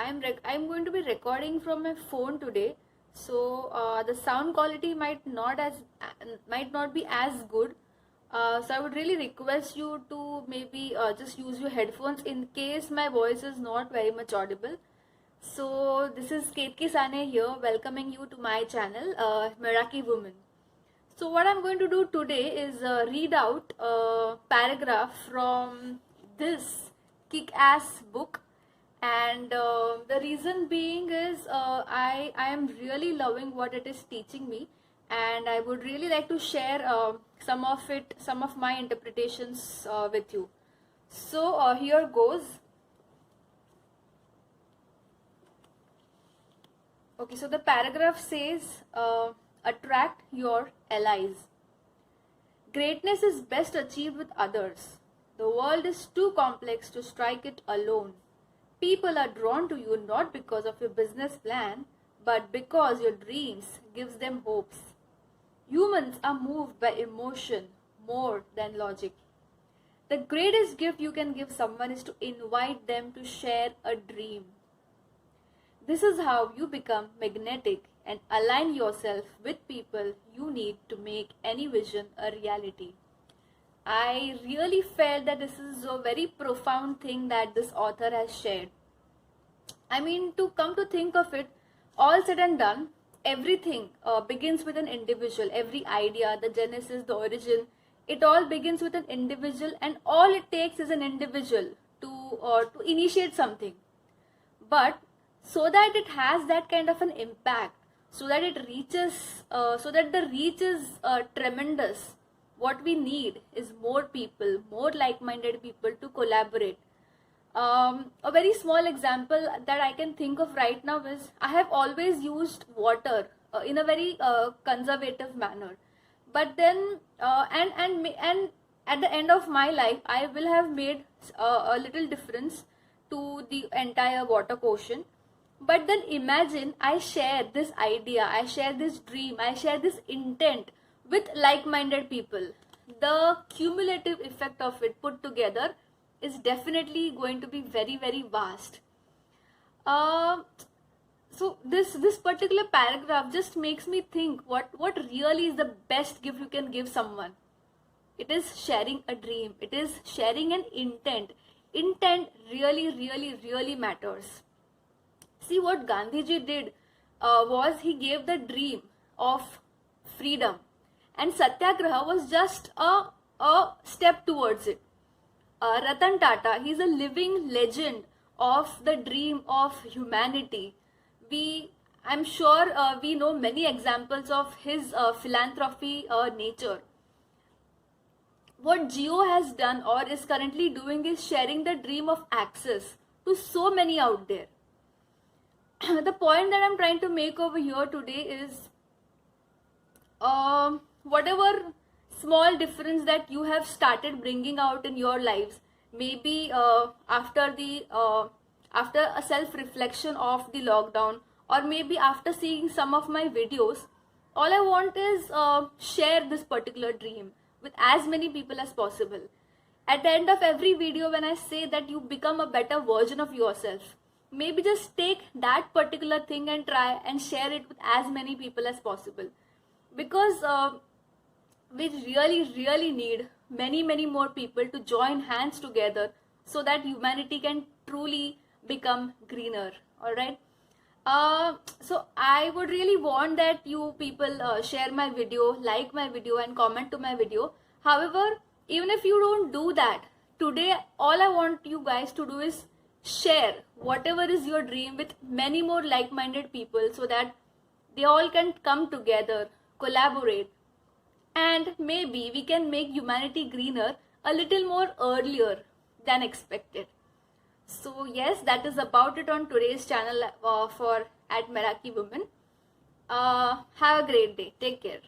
I'm going to be recording from my phone today, so the sound quality might not be as good. So I would really request you to maybe just use your headphones in case my voice is not very much audible. So this is Ketki Sane here, welcoming you to my channel, Meraki Woman. So what I'm going to do today is read out a paragraph from this kick-ass book, and the reason being is I am really loving what it is teaching me, and I would really like to share some of my interpretations with you. So here goes. Okay, so the paragraph says, attract your allies. Greatness is best achieved with others. The world is too complex to strike it alone. People are drawn to you not because of your business plan, but because your dreams gives them hopes. Humans are moved by emotion more than logic. The greatest gift you can give someone is to invite them to share a dream. This is how you become magnetic and align yourself with people you need to make any vision a reality. I really felt that this is a very profound thing that this author has shared. I mean, to come to think of it, all said and done, everything begins with an individual. Every idea, the genesis, the origin, it all begins with an individual, and all it takes is an individual to initiate something. But so that it has that kind of an impact, so that it reaches, so that the reach is tremendous, what we need is more people, more like-minded people to collaborate. A very small example that I can think of right now is I have always used water in a very conservative manner, but then and at the end of my life I will have made a little difference to the entire water quotient. But then imagine I share this idea, I share this dream, I share this intent with like-minded people. The cumulative effect of it put together is definitely going to be very, very vast. So this particular paragraph just makes me think what really is the best gift you can give someone. It is sharing a dream. It is sharing an intent. Intent really matters. See, what Gandhiji did was he gave the dream of freedom, and Satyagraha was just a step towards it. Ratan Tata, he's a living legend of the dream of humanity. I'm sure we know many examples of his philanthropy nature. What Jio has done or is currently doing is sharing the dream of access to so many out there. The point that I'm trying to make over here today is whatever small difference that you have started bringing out in your lives, maybe after a self-reflection of the lockdown, or maybe after seeing some of my videos, all I want is share this particular dream with as many people as possible. At the end of every video, when I say that you become a better version of yourself, maybe just take that particular thing and try and share it with as many people as possible, because we really need many more people to join hands together so that humanity can truly become greener. All right. So I would really want that you people share my video, like my video, and comment to my video. However, even if you don't do that today, all I want you guys to do is share whatever is your dream with many more like-minded people, so that they all can come together, collaborate, and maybe we can make humanity greener a little more earlier than expected. So yes, that is about it on today's channel for at Meraki Woman. Have a great day. Take care.